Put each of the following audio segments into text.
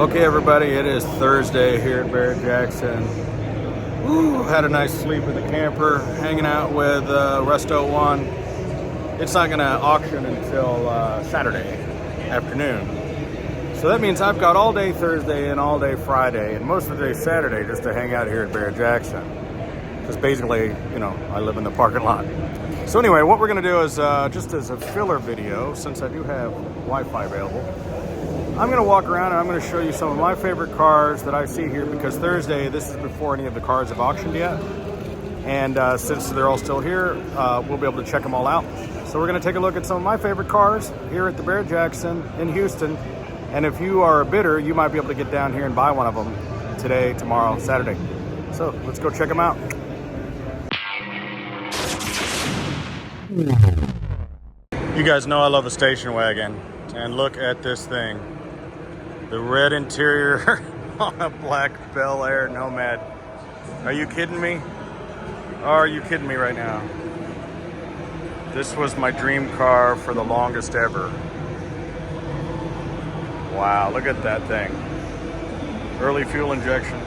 Okay, everybody, it is Thursday here at Barrett-Jackson. Had a nice sleep in the camper, hanging out with Resto One. It's not gonna auction until Saturday afternoon. So that means I've got all day Thursday and all day Friday and most of the day Saturday just to hang out here at Barrett-Jackson. Because basically, you know, I live in the parking lot. So anyway, what we're gonna do is just as a filler video, since I do have Wi-Fi available, I'm gonna walk around and I'm gonna show you some of my favorite cars that I see here, because Thursday, this is before any of the cars have auctioned yet. And since they're all still here, we'll be able to check them all out. So we're gonna take a look at some of my favorite cars here at the Barrett-Jackson in Houston. And if you are a bidder, you might be able to get down here and buy one of them today, tomorrow, Saturday. So let's go check them out. You guys know I love a station wagon. And look at this thing. The red interior on a black Bel Air Nomad. Are you kidding me? Are you kidding me right now? This was my dream car for the longest ever. Wow, look at that thing. Early fuel injection.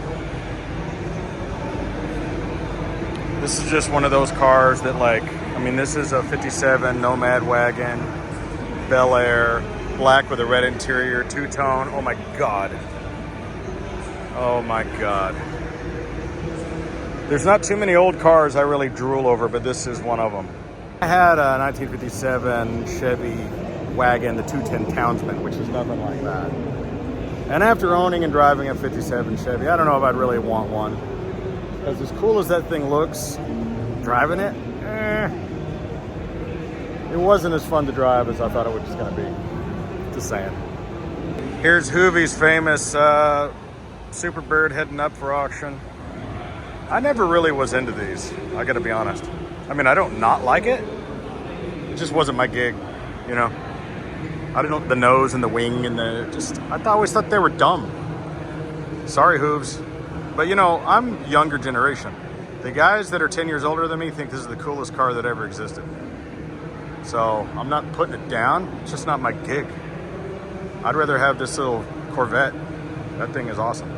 This is just one of those cars that, like, I mean, this is a 57 Nomad wagon, Bel Air, black with a red interior, two-tone. Oh my God. Oh my God. There's not too many old cars I really drool over, but this is one of them. I had a 1957 Chevy wagon, the 210 Townsman, which is nothing like that. And after owning and driving a 57 Chevy, I don't know if I'd really want one. Because as cool as that thing looks, driving it, it wasn't as fun to drive as I thought it was just gonna be. Just saying. Here's Hoovie's famous Superbird heading up for auction. I never really was into these, I gotta be honest. I mean, I don't not like it. It just wasn't my gig, you know? I don't know, the nose and the wing and I always thought they were dumb. Sorry, Hooves. But you know, I'm younger generation. The guys that are 10 years older than me think this is the coolest car that ever existed. So I'm not putting it down, it's just not my gig. I'd rather have this little Corvette. That thing is awesome.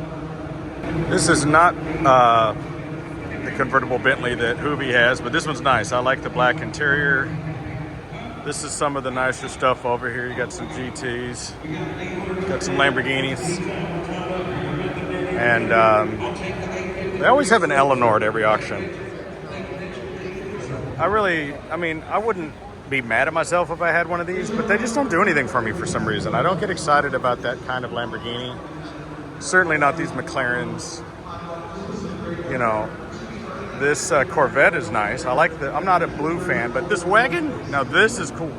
This is not the convertible Bentley that Hoovie has, but this one's nice. I like the black interior. This is some of the nicer stuff over here. You got some GTs, got some Lamborghinis. And they always have an Eleanor at every auction. I wouldn't be mad at myself if I had one of these, but they just don't do anything for me for some reason. I don't get excited about that kind of Lamborghini. Certainly not these McLarens. You know, this Corvette is nice. I'm not a blue fan, but this wagon, now this is cool.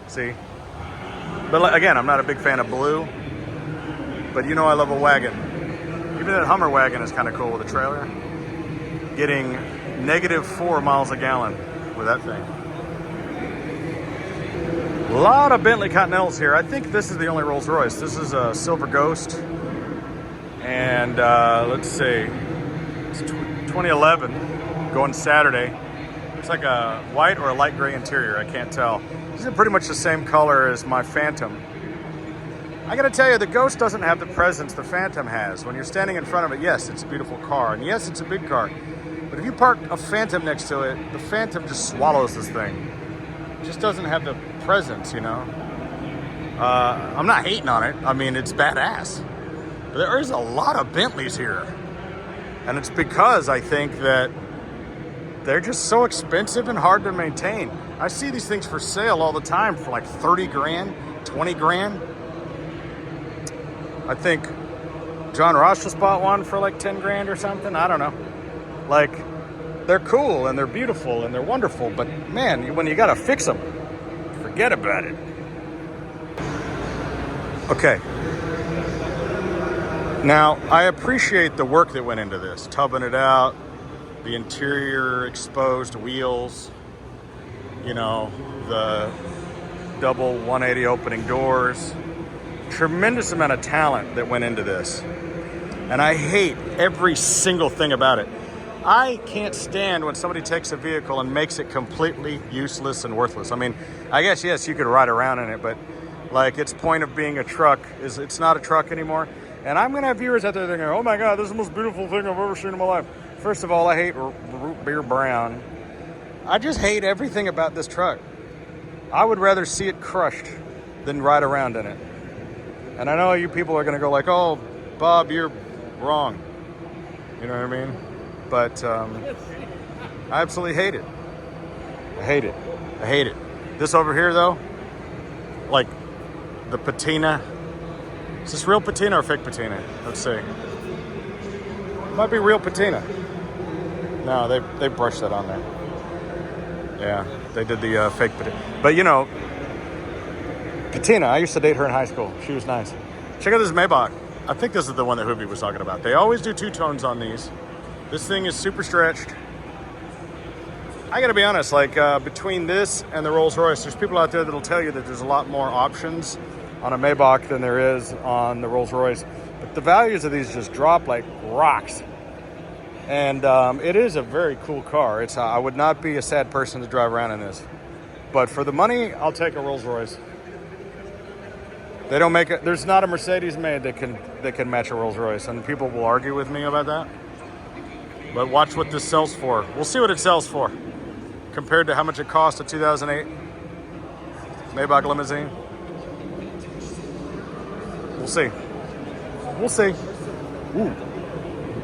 See? But again, I'm not a big fan of blue, but you know I love a wagon. Even that Hummer wagon is kind of cool with a trailer. Getting -4 miles a gallon with that thing. A lot of Bentley Continentals here. I think this is the only Rolls Royce. This is a Silver Ghost. And let's see, it's 2011, going Saturday. It's like a white or a light gray interior, I can't tell. These are pretty much the same color as my Phantom. I gotta tell you, the Ghost doesn't have the presence the Phantom has. When you're standing in front of it, yes, it's a beautiful car. And yes, it's a big car. But if you park a Phantom next to it, the Phantom just swallows this thing. It just doesn't have the presence, you know? I'm not hating on it. I mean, it's badass. But there is a lot of Bentleys here. And it's because I think that they're just so expensive and hard to maintain. I see these things for sale all the time for like 30 grand, 20 grand. I think John Ross just bought one for like 10 grand or something. I don't know. Like, they're cool and they're beautiful and they're wonderful, but man, when you gotta fix them, forget about it. Okay. Now, I appreciate the work that went into this. Tubbing it out, the interior exposed wheels, you know, the double 180 opening doors. Tremendous amount of talent that went into this. And I hate every single thing about it. I can't stand when somebody takes a vehicle and makes it completely useless and worthless. I mean, I guess, yes, you could ride around in it, but Like, its point of being a truck is it's not a truck anymore. And I'm going to have viewers out there thinking, oh my God, this is the most beautiful thing I've ever seen in my life. First of all, I hate root beer brown. I just hate everything about this truck. I would rather see it crushed than ride around in it. And I know you people are going to go like, oh, Bob, you're wrong. You know what I mean? But I absolutely hate it. I hate it. I hate it. This over here, though, like the patina. Is this real patina or fake patina? Let's see. Might be real patina. No, they brushed that on there. Yeah, they did the fake patina. But you know, patina, I used to date her in high school. She was nice. Check out this Maybach. I think this is the one that Hoovy was talking about. They always do two-tones on these. This thing is super stretched. I gotta be honest, like between this and the Rolls Royce, there's people out there that'll tell you that there's a lot more options on a Maybach than there is on the Rolls Royce. But the values of these just drop like rocks. And it is a very cool car. It's I would not be a sad person to drive around in this. But for the money, I'll take a Rolls Royce. They don't make it. There's not a Mercedes made that can match a Rolls Royce, and people will argue with me about that. But watch what this sells for. We'll see what it sells for compared to how much it cost a 2008 Maybach limousine. We'll see. We'll see. Ooh,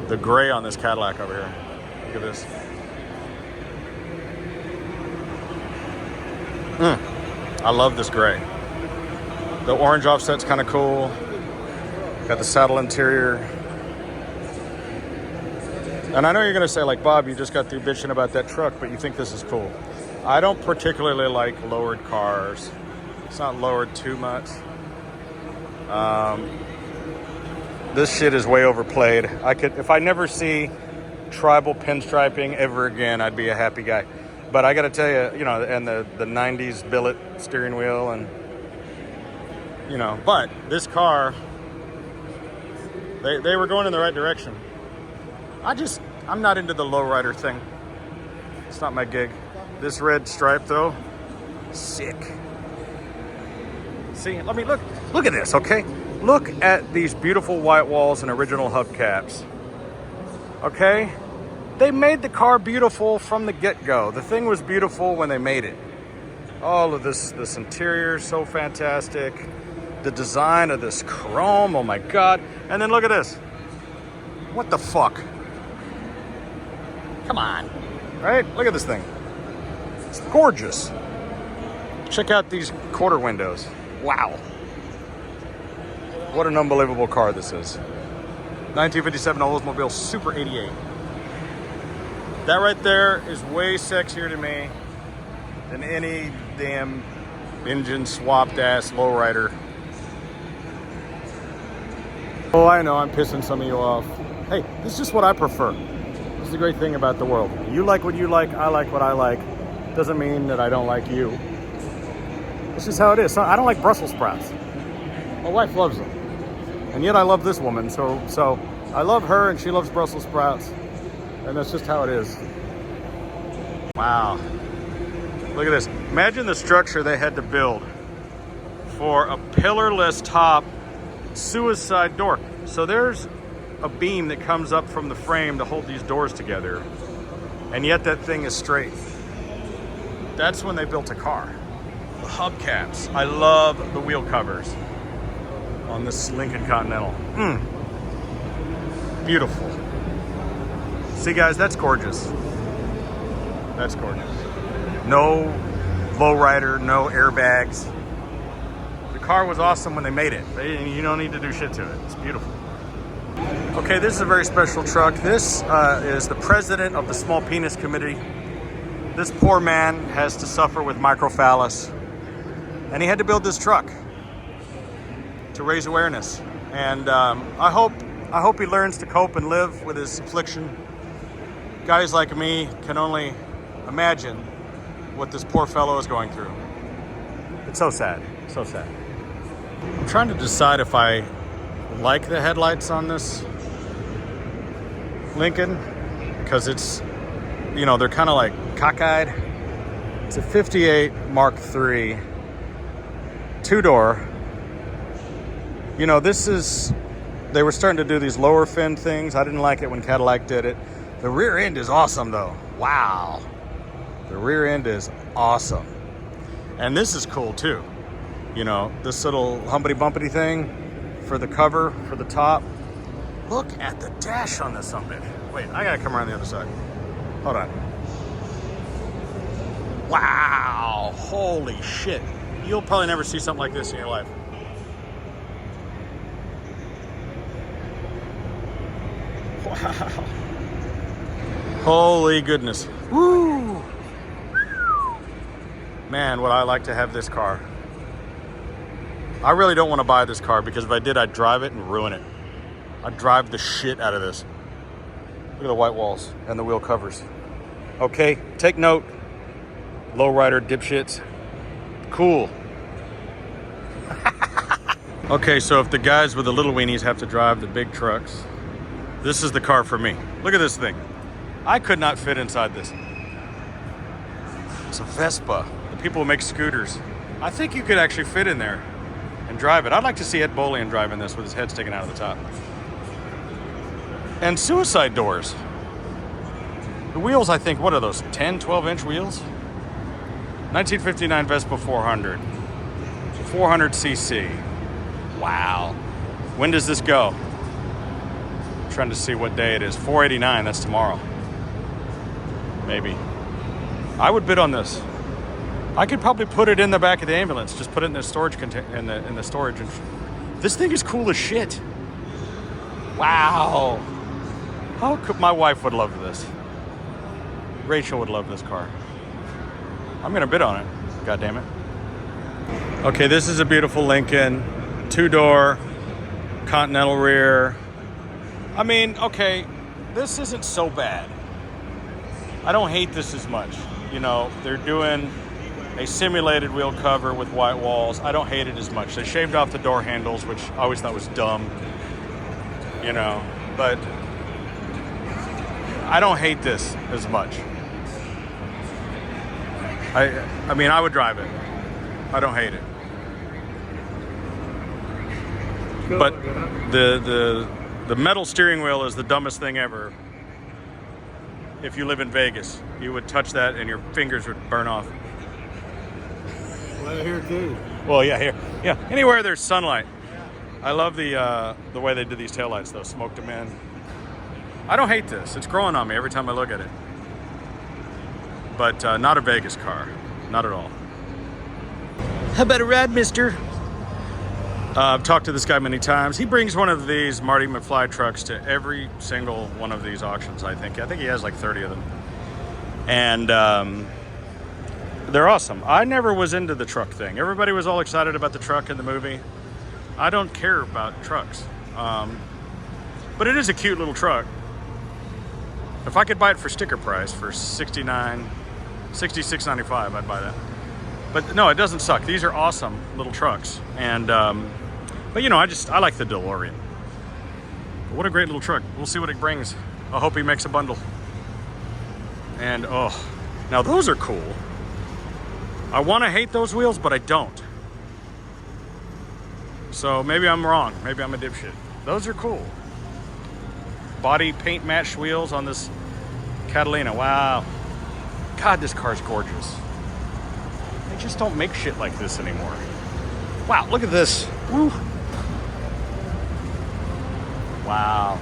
the gray on this Cadillac over here. Look at this. I love this gray. The orange offset's kind of cool. Got the saddle interior. And I know you're going to say, like, Bob, you just got through bitching about that truck, but you think this is cool. I don't particularly like lowered cars. It's not lowered too much. This shit is way overplayed. If I never see tribal pinstriping ever again, I'd be a happy guy. But I got to tell you, you know, and the 90s billet steering wheel and, you know, but this car, they were going in the right direction. I'm not into the lowrider thing. It's not my gig. This red stripe, though, sick. See, let me look at this, okay? Look at these beautiful white walls and original hubcaps, okay? They made the car beautiful from the get-go. The thing was beautiful when they made it. All of this interior is so fantastic. The design of this chrome, oh my God. And then look at this. What the fuck? Come on, right? Look at this thing. It's gorgeous. Check out these quarter windows. Wow. What an unbelievable car this is. 1957 Oldsmobile Super 88. That right there is way sexier to me than any damn engine swapped ass lowrider. Oh, I know, I'm pissing some of you off. Hey, this is just what I prefer. This is the great thing about the world. You like what you like, I like what I like. Doesn't mean that I don't like you. This is how it is. So I don't like Brussels sprouts. My wife loves them. And yet I love this woman, so I love her and she loves Brussels sprouts. And that's just how it is. Wow. Look at this. Imagine the structure they had to build for a pillarless top suicide door. So there's a beam that comes up from the frame to hold these doors together, and yet that thing is straight. That's when they built a car. The hubcaps. I love the wheel covers on this Lincoln Continental. Beautiful. See, guys, that's gorgeous. That's gorgeous. No lowrider, no airbags. The car was awesome when they made it. You don't need to do shit to it. It's beautiful. Okay, this is a very special truck. This is the president of the Small Penis Committee. This poor man has to suffer with microphallus, and he had to build this truck to raise awareness. And I hope he learns to cope and live with his affliction. Guys like me can only imagine what this poor fellow is going through. It's so sad, so sad. I'm trying to decide if I like the headlights on this Lincoln, because it's, you know, they're kind of like cockeyed. It's a 58 Mark III, two-door, You know, they were starting to do these lower fin things. I didn't like it when Cadillac did it. The rear end is awesome though. Wow. The rear end is awesome. And this is cool too. You know, this little humpity bumpity thing for the cover, for the top. Look at the dash on this summit. Wait, I gotta come around the other side. Hold on. Wow, holy shit. You'll probably never see something like this in your life. Wow. Holy goodness. Woo. Man, would I like to have this car. I really don't want to buy this car because if I did, I'd drive it and ruin it. I'd drive the shit out of this. Look at the white walls and the wheel covers. Okay, take note. Lowrider dipshits. Cool. Okay, so if the guys with the little weenies have to drive the big trucks, this is the car for me. Look at this thing. I could not fit inside this. It's a Vespa. The people who make scooters. I think you could actually fit in there and drive it. I'd like to see Ed Bolian driving this with his head sticking out of the top. And suicide doors. The wheels, I think, what are those? 10, 12-inch wheels? 1959 Vespa 400. 400cc. Wow. When does this go? I'm trying to see what day it is. 489, that's tomorrow. Maybe. I would bid on this. I could probably put it in the back of the ambulance. Just put it in the storage in the storage. And this thing is cool as shit. Wow. How could my wife would love this? Rachel would love this car. I'm gonna bid on it. God damn it. Okay, this is a beautiful Lincoln, 2-door, Continental rear. I mean, okay, this isn't so bad. I don't hate this as much. You know, they're doing a simulated wheel cover with white walls. I don't hate it as much. They shaved off the door handles, which I always thought was dumb. You know, but I don't hate this as much. I mean, I would drive it. I don't hate it. But the metal steering wheel is the dumbest thing ever. If you live in Vegas, you would touch that and your fingers would burn off. Well, here too. Well, yeah, here. Yeah, anywhere there's sunlight. I love the way they did these taillights though, smoked them in. I don't hate this. It's growing on me every time I look at it. But not a Vegas car. Not at all. How about a ride, mister? I've talked to this guy many times. He brings one of these Marty McFly trucks to every single one of these auctions, I think. I think he has like 30 of them. And they're awesome. I never was into the truck thing. Everybody was all excited about the truck in the movie. I don't care about trucks. But it is a cute little truck. If I could buy it for sticker price for $66.95, I'd buy that. But no, it doesn't suck. These are awesome little trucks. And but you know, I like the DeLorean. But what a great little truck. We'll see what it brings. I hope he makes a bundle. And oh, now those are cool. I want to hate those wheels, but I don't. So maybe I'm wrong. Maybe I'm a dipshit. Those are cool. Body paint matched wheels on this Catalina. Wow. God, this car's gorgeous. They just don't make shit like this anymore. Wow, look at this. Woo. Wow.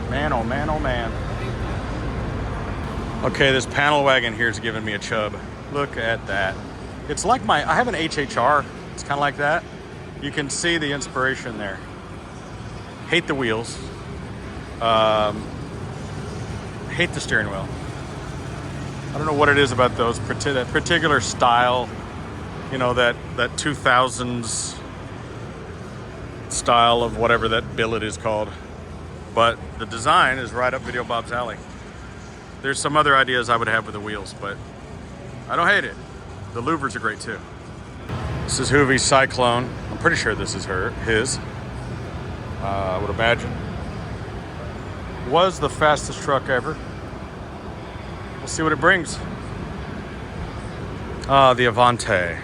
Man, oh man, oh man. Okay, this panel wagon here is giving me a chub. Look at that. It's like I have an HHR. It's kind of like that. You can see the inspiration there. Hate the wheels. Hate the steering wheel. I don't know what it is about those, that particular style, you know, that 2000s style of whatever that billet is called. But the design is right up Videobob's alley. There's some other ideas I would have with the wheels, but I don't hate it. The louvers are great too. This is Hoovie's Cyclone. I'm pretty sure this is his. I would imagine. Was the fastest truck ever. We'll see what it brings. The Avante.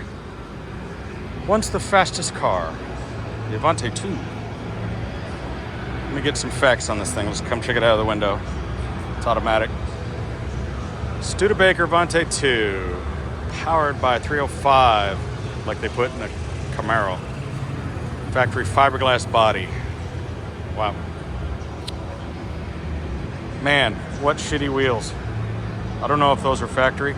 Once the fastest car. The Avante 2. Let me get some facts on this thing. Let's come check it out of the window. It's automatic. Studebaker Avante 2. Powered by 305, like they put in a Camaro. Factory fiberglass body. Wow. Man, what shitty wheels. I don't know if those are factory.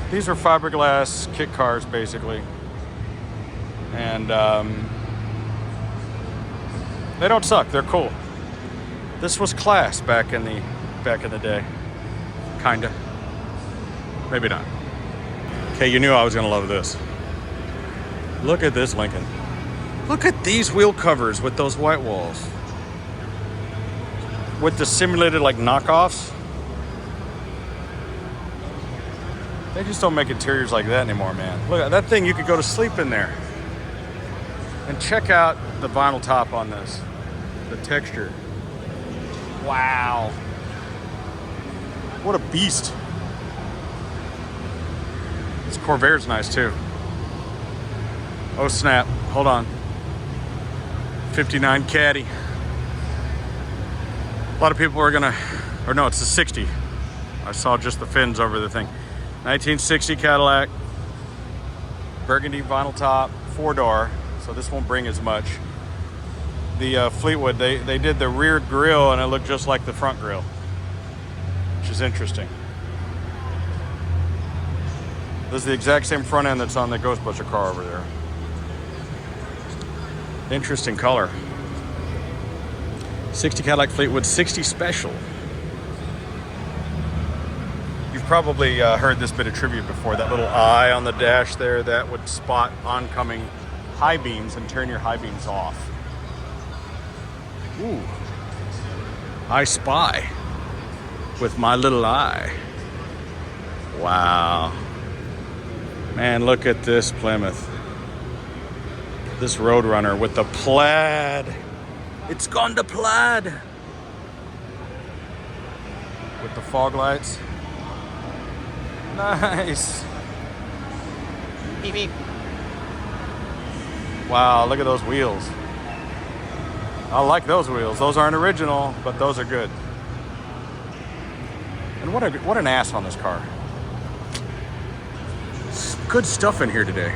These are fiberglass kit cars, basically. And they don't suck. They're cool. This was class back in the day. Kinda. Maybe not. Okay, you knew I was gonna love this. Look at this Lincoln. Look at these wheel covers with those white walls. With the simulated like knockoffs. They just don't make interiors like that anymore, man. Look at that thing, you could go to sleep in there. And check out the vinyl top on this. The texture. Wow. What a beast. This Corvair's nice too. Oh snap, hold on. 59 Caddy. A lot of people are gonna, or no, it's a 60. I saw just the fins over the thing. 1960 Cadillac. Burgundy vinyl top, 4-door, so this won't bring as much. The Fleetwood, they did the rear grille and it looked just like the front grille, which is interesting. This is the exact same front end that's on the Ghostbuster car over there. Interesting color. 60 Cadillac Fleetwood, 60 Special. You've probably heard this bit of trivia before. That little eye on the dash there, that would spot oncoming high beams and turn your high beams off. Ooh. I spy with my little eye. Wow. Man, look at this Plymouth. This Roadrunner with the plaid. It's gone to plaid. With the fog lights. Nice. Beep, beep. Wow, look at those wheels. I like those wheels. Those aren't original, but those are good. And what an ass on this car. Good stuff in here today.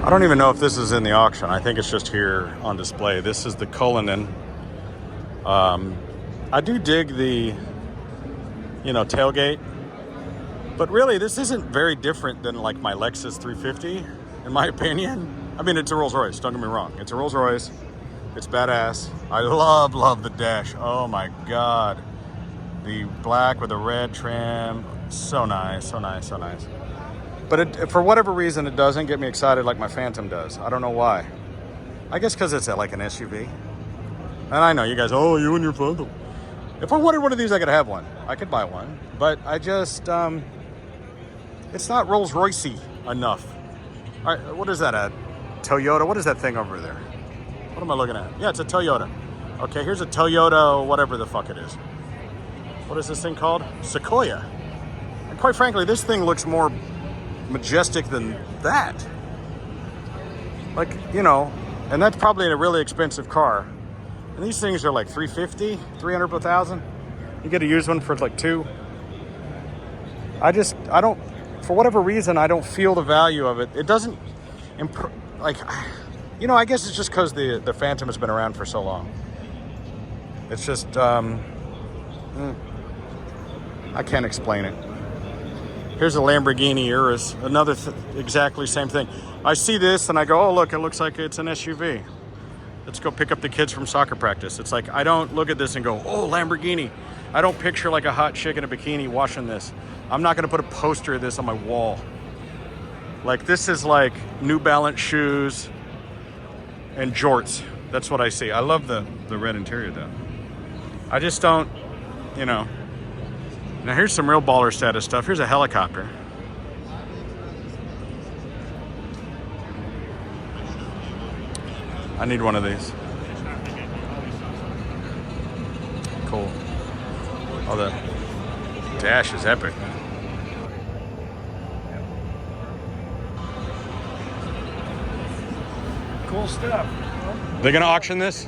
I don't even know if this is in the auction. I think it's just here on display. This is the Cullinan. I do dig the, tailgate. But really, this isn't very different than like my Lexus 350, in my opinion. I mean, it's a Rolls Royce, don't get me wrong. It's a Rolls Royce. It's badass. I love the dash. Oh my God. The black with the red trim. So nice, so nice, so nice. But for whatever reason, it doesn't get me excited like my Phantom does. I don't know why. I guess because it's like an SUV. And I know you guys, oh, you and your Phantom. If I wanted one of these, I could have one. I could buy one. But I just, it's not Rolls Royce-y enough. All right, what is that, a Toyota? What is that thing over there? What am I looking at? Yeah, it's a Toyota. Okay, here's a Toyota, whatever the fuck it is. What is this thing called? Sequoia. And quite frankly, this thing looks more majestic than that. Like, and that's probably a really expensive car. And these things are like $350, $300 per thousand. You get a used one for like $2. I don't, for whatever reason, I don't feel the value of it. It doesn't, I guess it's just because the Phantom has been around for so long. It's just, I can't explain it. Here's a Lamborghini Urus, another exactly same thing. I see this and I go, oh, look, it looks like it's an SUV. Let's go pick up the kids from soccer practice. It's like, I don't look at this and go, oh, Lamborghini. I don't picture like a hot chick in a bikini washing this. I'm not gonna put a poster of this on my wall. Like, this is like New Balance shoes and jorts. That's what I see. I love the red interior though. I just don't, Now here's some real baller status stuff. Here's a helicopter. I need one of these. Cool. Oh, the dash is epic. Cool stuff. Are they going to auction this?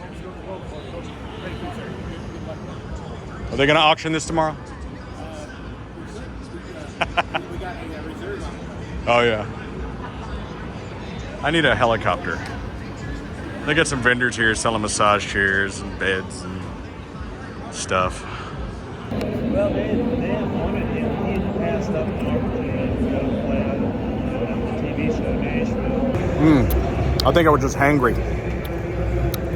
Are they going to auction this tomorrow? Oh, yeah. I need a helicopter. They got some vendors here selling massage chairs and beds and stuff. Well, they had wanted him. He had passed up an opportunity to go play on the TV show Nashville. I think I was just hangry.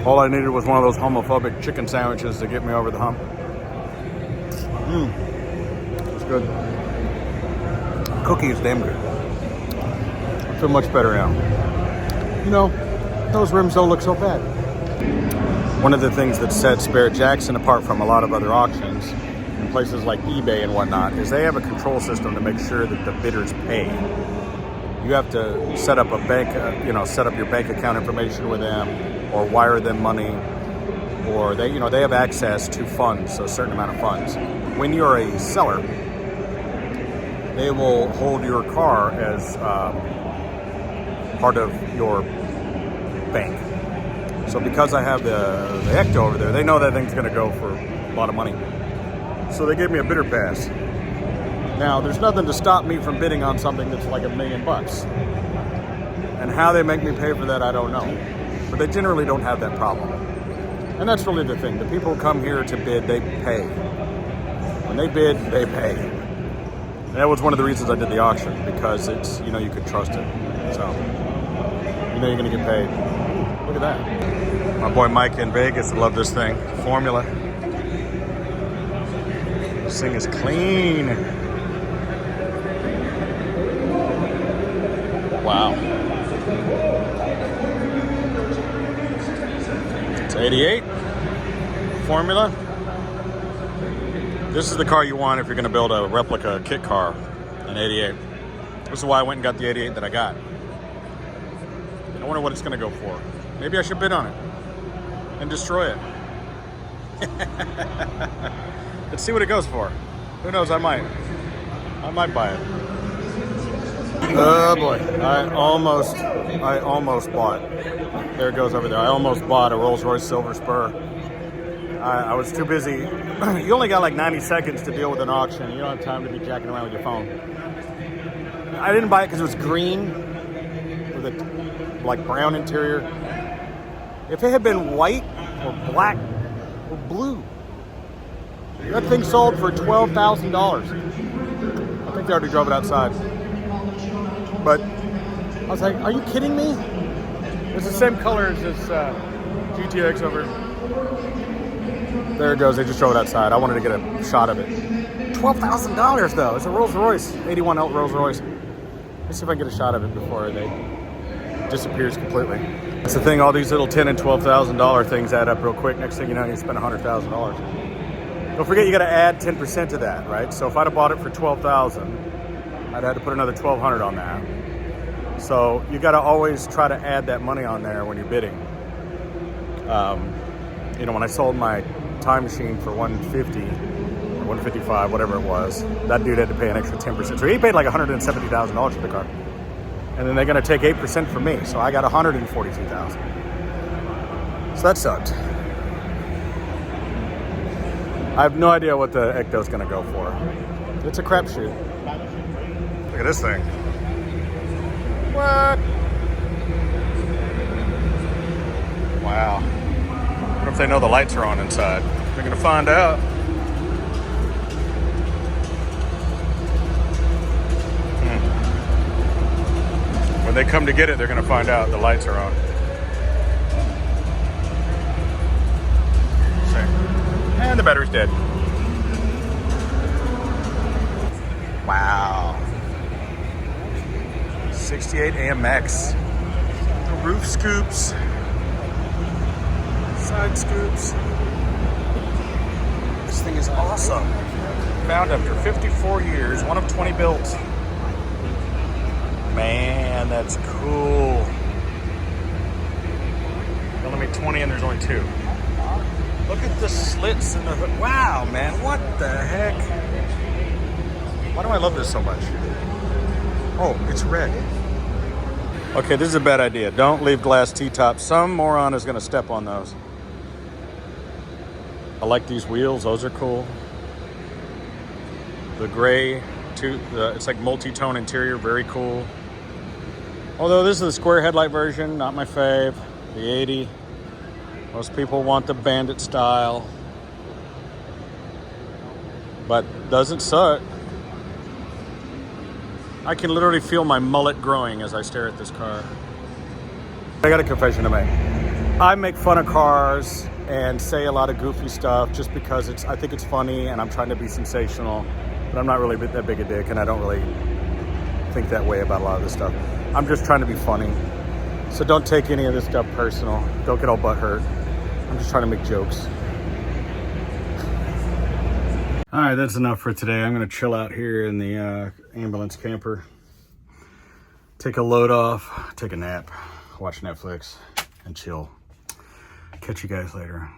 All I needed was one of those homophobic chicken sandwiches to get me over the hump. It's good. Cookie is damn good. I feel much better now. You know, those rims don't look so bad. One of the things that sets Barrett-Jackson apart from a lot of other auctions in places like eBay and whatnot is they have a control system to make sure that the bidders pay. You have to set up a bank, set up your bank account information with them, or wire them money, or they have access to funds, so a certain amount of funds. When you're a seller, they will hold your car as part of your bank. So because I have the Ecto over there, they know that thing's going to go for a lot of money. So they gave me a bidder pass. Now, there's nothing to stop me from bidding on something that's like $1 million. And how they make me pay for that, I don't know. But they generally don't have that problem. And that's really the thing. The people who come here to bid, they pay. When they bid, they pay. And that was one of the reasons I did the auction, because it's, you could trust it. So, you're going to get paid. Look at that. My boy Mike in Vegas would love this thing. Formula. This thing is clean. Wow. It's 88. Formula. This is the car you want if you're going to build a replica kit car, an 88. This is why I went and got the 88 that I got. I wonder what it's going to go for. Maybe I should bid on it and destroy it. Let's see what it goes for. Who knows? I might buy it. Oh boy! I almost bought. There it goes over there. I almost bought a Rolls-Royce Silver Spur. I was too busy. You only got like 90 seconds to deal with an auction. You don't have time to be jacking around with your phone. I didn't buy it because it was green with a like brown interior. If it had been white or black or blue, that thing sold for $12,000. I think they already drove it outside. But I was like, are you kidding me? It's the same color as this GTX over. There it goes. They just drove it outside. I wanted to get a shot of it. $12,000 though. It's a Rolls Royce, 81 Rolls Royce. Let's see if I can get a shot of it before they disappears completely. It's the thing. All these little $10,000 and $12,000 things add up real quick. Next thing you know, you spend $100,000. Don't forget, you got to add 10% to that, right? So if I'd have bought it for $12,000, I'd have to put another $1,200 on that. So you got to always try to add that money on there when you're bidding. When I sold my time machine for $150 or $155, whatever it was, that dude had to pay an extra 10%. So he paid like $170,000 for the car. And then they're going to take 8% from me. So I got $142,000. So that sucked. I have no idea what the Ecto's going to go for. It's a crapshoot. Look at this thing. What? Wow. What if they know the lights are on inside? They're going to find out. When they come to get it, they're going to find out the lights are on. And the battery's dead. Wow. 68 AMX. The roof scoops. Side scoops. This thing is awesome. Found after 54 years, one of 20 built. Man, that's cool. There's only 20 and there's only 2. Look at the slits in the hood. Wow, man, what the heck? Why do I love this so much? Oh, it's red. Okay, this is a bad idea. Don't leave glass T-tops. Some moron is going to step on those. I like these wheels. Those are cool. The gray, it's like multi-tone interior. Very cool. Although this is the square headlight version, not my fave. The 80. Most people want the Bandit style. But doesn't suck. I can literally feel my mullet growing as I stare at this car. I got a confession to make. I make fun of cars and say a lot of goofy stuff just because I think it's funny and I'm trying to be sensational, but I'm not really that big a dick and I don't really think that way about a lot of this stuff. I'm just trying to be funny. So don't take any of this stuff personal. Don't get all butthurt. I'm just trying to make jokes. All right, that's enough for today. I'm gonna chill out here in the ambulance camper, take a load off, take a nap, watch Netflix, and chill. Catch you guys later.